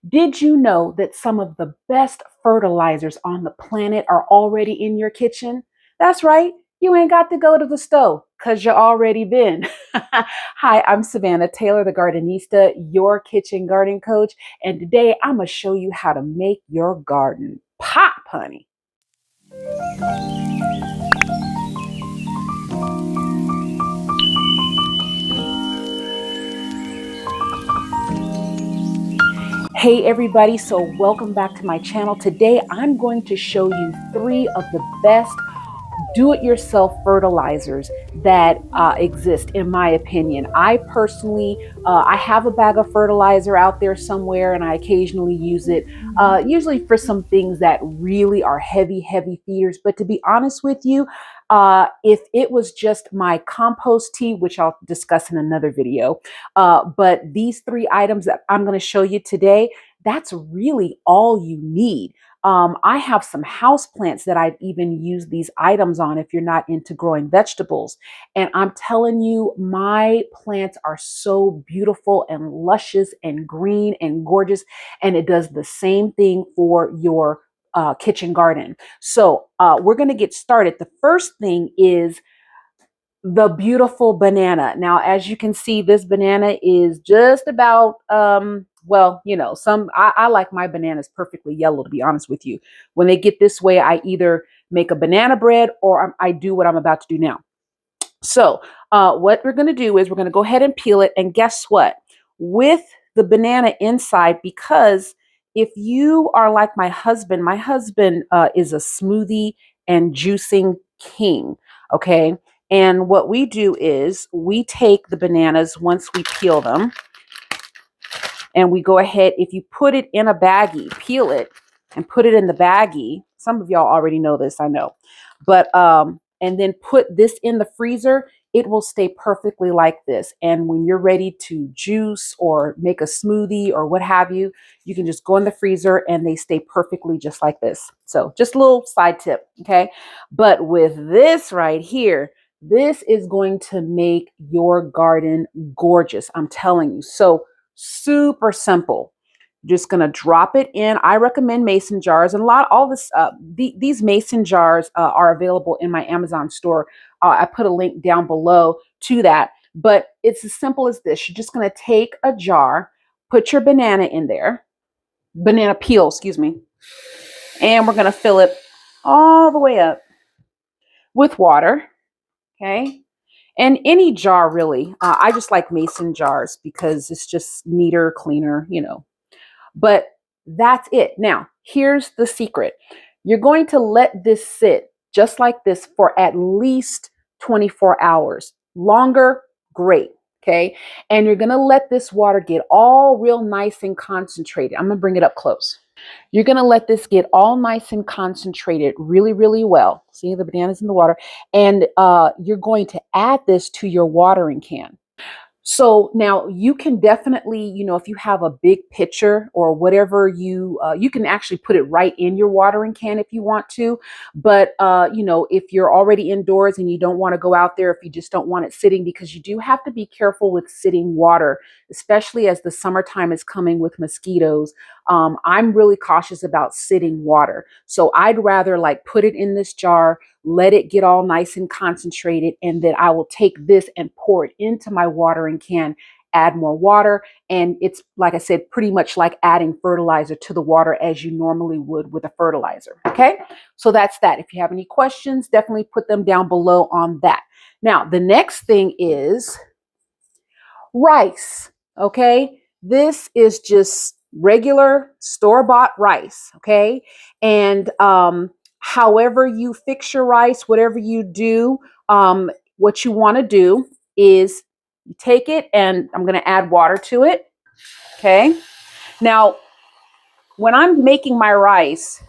Did you know that some of the best fertilizers on the planet are already in your kitchen? That's right. You ain't got to go to the stove because you already been. Hi, I'm Savannah Taylor, the Gardenista, your kitchen garden coach. And today I'm going to show you how to make your garden pop, honey. Hey everybody, so welcome back to my channel. Today I'm going to show you 3 of the best do-it-yourself fertilizers that exist, in my opinion. I personally, I have a bag of fertilizer out there somewhere, and I occasionally use it, usually for some things that really are heavy feeders. But to be honest with you, if it was just my compost tea, which I'll discuss in another video, but these 3 items that I'm going to show you today, that's really all you need. I have some house plants that I've even used these items on if you're not into growing vegetables. And I'm telling you, my plants are so beautiful and luscious and green and gorgeous. And it does the same thing for your kitchen garden. So we're going to get started. The first thing is the beautiful banana. Now, as you can see, this banana is just about, well, you know, I like my bananas perfectly yellow, to be honest with you. When they get this way, I either make a banana bread or I do what I'm about to do now. So what we're going to do is we're going to go ahead and peel it. And guess what? With the banana inside, because if you are like my husband is a smoothie and juicing king. Okay. And what we do is we take the bananas once we peel them and we go ahead, if you put it in a baggie, peel it and put it in the baggie. Some of y'all already know this, I know. But and then put this in the freezer, it will stay perfectly like this. And when you're ready to juice or make a smoothie or what have you, you can just go in the freezer and they stay perfectly just like this. So just a little side tip, okay? But with this right here, this is going to make your garden gorgeous. I'm telling you. So super simple. Just gonna drop it in. I recommend mason jars, and these mason jars are available in my Amazon store. I put a link down below to that, but it's as simple as this. You're just gonna take a jar, put your banana in there, banana peel, excuse me, and we're gonna fill it all the way up with water. Okay. And any jar, really. I just like mason jars because it's just neater, cleaner, you know. But that's it. Now, here's the secret. You're going to let this sit just like this for at least 24 hours. Longer, great. Okay. And you're going to let this water get all real nice and concentrated. I'm going to bring it up close. You're going to let this get all nice and concentrated really well. See, the bananas in the water. And you're going to add this to your watering can. So now you can definitely, you know, if you have a big pitcher or whatever, you can actually put it right in your watering can if you want to. But, you know, if you're already indoors and you don't want to go out there, if you just don't want it sitting, because you do have to be careful with sitting water, especially as the summertime is coming with mosquitoes. I'm really cautious about sitting water. So I'd rather like put it in this jar, let it get all nice and concentrated, and then I will take this and pour it into my watering can, add more water, and it's, like I said, pretty much like adding fertilizer to the water as you normally would with a fertilizer. Okay, so that's that. If you have any questions, definitely put them down below on that. Now, the next thing is rice. Okay, this is just regular store-bought rice. Okay, and however you fix your rice, whatever you do, what you want to do is you take it, and I'm going to add water to it. Okay. Now, when I'm making my rice,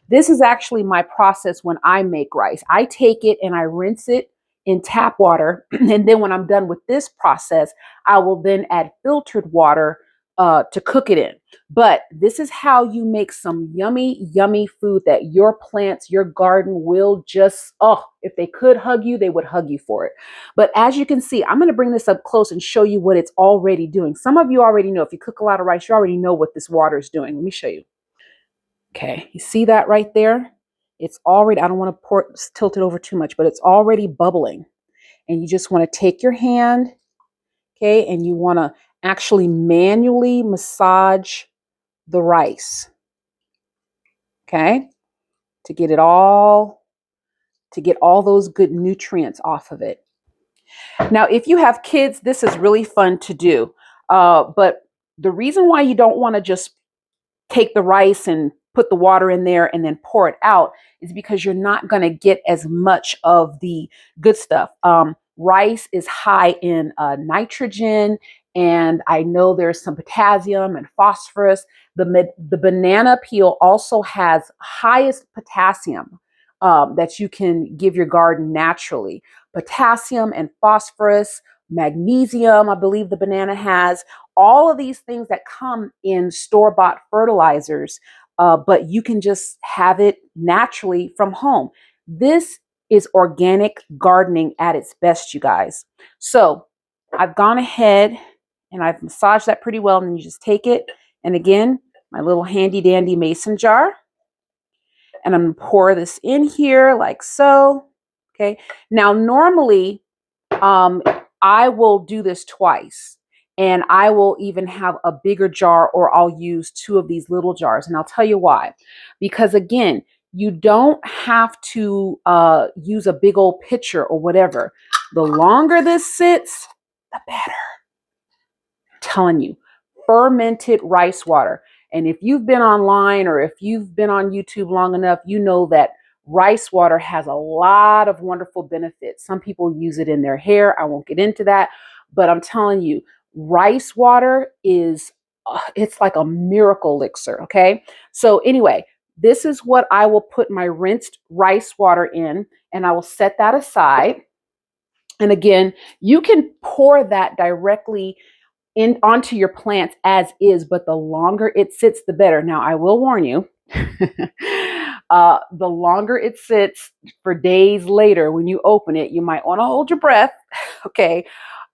this is actually my process when I make rice. I take it and I rinse it in tap water. And then when I'm done with this process, I will then add filtered water to cook it in. But this is how you make some yummy, yummy food that your plants, your garden will just, oh, if they could hug you, they would hug you for it. But as you can see, I'm going to bring this up close and show you what it's already doing. Some of you already know, if you cook a lot of rice, you already know what this water is doing. Let me show you. Okay, you see that right there? It's already, I don't want to tilt it over too much, but it's already bubbling. And you just want to take your hand, okay, and you want to actually manually massage the rice, okay, to get all those good nutrients off of it. Now, if you have kids, this is really fun to do. But the reason why you don't want to just take the rice and put the water in there and then pour it out is because you're not going to get as much of the good stuff. Rice is high in nitrogen, and I know there's some potassium and phosphorus. The banana peel also has highest potassium that you can give your garden naturally. Potassium and phosphorus, magnesium, I believe the banana has, all of these things that come in store-bought fertilizers, but you can just have it naturally from home. This is organic gardening at its best, you guys. So I've gone ahead and I've massaged that pretty well, and then you just take it, and again, my little handy dandy mason jar, and I'm gonna pour this in here like so. Okay, now normally I will do this twice, and I will even have a bigger jar, or I'll use two of these little jars. And I'll tell you why. Because again, you don't have to use a big old pitcher or whatever. The longer this sits, the better. I'm telling you, fermented rice water. And if you've been online or if you've been on YouTube long enough, you know that rice water has a lot of wonderful benefits. Some people use it in their hair. I won't get into that, but I'm telling you, rice water is, it's like a miracle elixir. Okay. So anyway, this is what I will put my rinsed rice water in, and I will set that aside. And again, you can pour that directly in onto your plants as is, but the longer it sits, the better. Now, I will warn you, the longer it sits, for days later, when you open it, you might want to hold your breath. Okay.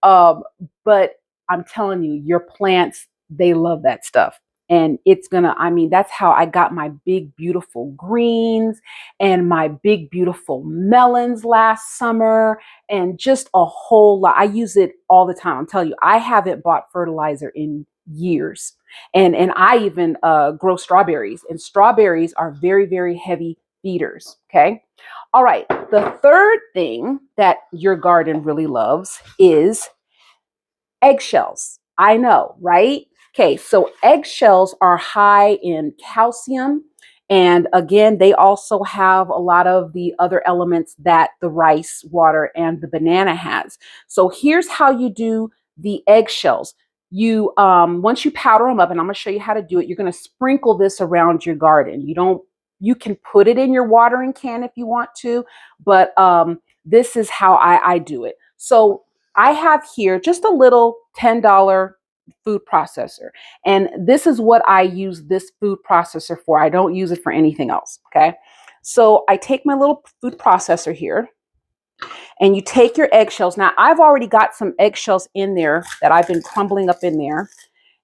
Um, but I'm telling you, your plants, they love that stuff. And it's gonna, I mean, that's how I got my big, beautiful greens and my big, beautiful melons last summer, and just a whole lot. I use it all the time. I'm telling you, I haven't bought fertilizer in years. And I even grow strawberries, and strawberries are very, very heavy feeders. Okay. All right. The third thing that your garden really loves is eggshells. I know, right? Okay, so eggshells are high in calcium. And again, they also have a lot of the other elements that the rice water and the banana has. So here's how you do the eggshells. You once you powder them up, and I'm going to show you how to do it, you're going to sprinkle this around your garden. You can put it in your watering can if you want to, but this is how I do it. So I have here just a little $10 food processor. And this is what I use this food processor for. I don't use it for anything else. Okay. So I take my little food processor here, and you take your eggshells. Now, I've already got some eggshells in there that I've been crumbling up in there.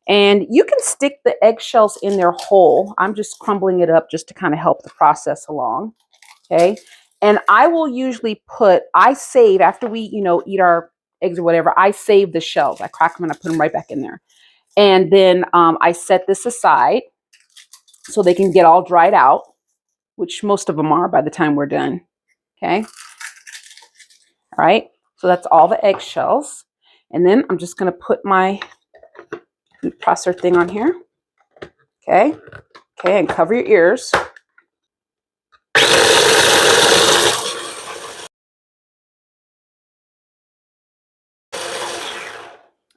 And you can stick the eggshells in there whole. I'm just crumbling it up just to kind of help the process along. Okay. And I will usually I save after we, eat our eggs or whatever, I save the shells. I crack them and I put them right back in there. And then I set this aside so they can get all dried out, which most of them are by the time we're done. Okay. All right. So that's all the eggshells. And then I'm just going to put my food processor thing on here. Okay. Okay. And cover your ears.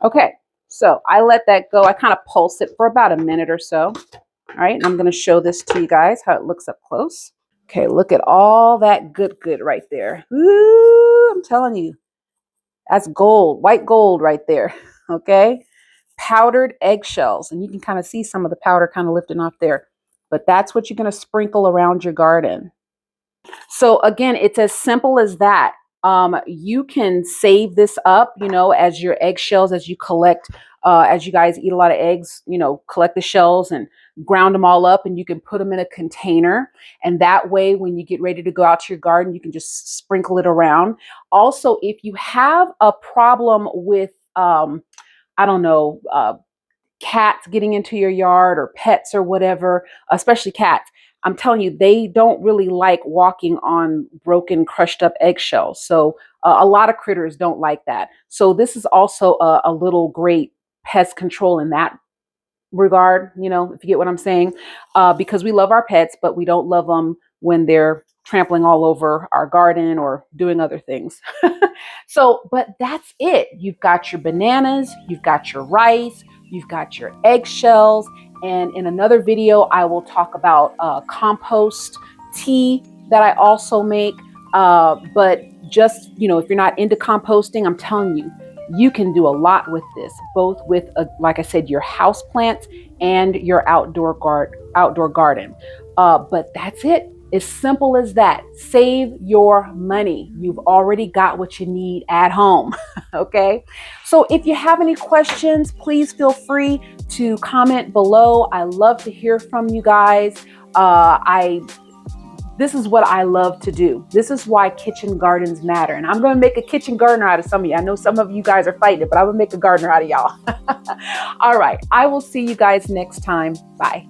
Okay, so I let that go. I kind of pulse it for about a minute or so. All right, and I'm going to show this to you guys how it looks up close. Okay, look at all that good right there. Ooh, I'm telling you, that's gold, white gold right there. Okay, powdered eggshells, and you can kind of see some of the powder kind of lifting off there. But that's what you're going to sprinkle around your garden. So again, it's as simple as that. You can save this up, as your eggshells, as you collect, as you guys eat a lot of eggs, collect the shells and ground them all up, and you can put them in a container. And that way, when you get ready to go out to your garden, you can just sprinkle it around. Also, if you have a problem with, I don't know, cats getting into your yard or pets or whatever, especially cats, I'm telling you, they don't really like walking on broken, crushed up eggshells. So a lot of critters don't like that. So this is also a little great pest control in that regard, if you get what I'm saying, because we love our pets, but we don't love them when they're trampling all over our garden or doing other things. So, but that's it. You've got your bananas, you've got your rice, you've got your eggshells. And in another video, I will talk about compost tea that I also make. But just, if you're not into composting, I'm telling you, you can do a lot with this, both with, like I said, your house plants and your outdoor garden. But that's it. As simple as that. Save your money. You've already got what you need at home. Okay. So if you have any questions, please feel free to comment below. I love to hear from you guys. This is what I love to do. This is why kitchen gardens matter. And I'm going to make a kitchen gardener out of some of you. I know some of you guys are fighting it, but I'm going to make a gardener out of y'all. All right. I will see you guys next time. Bye.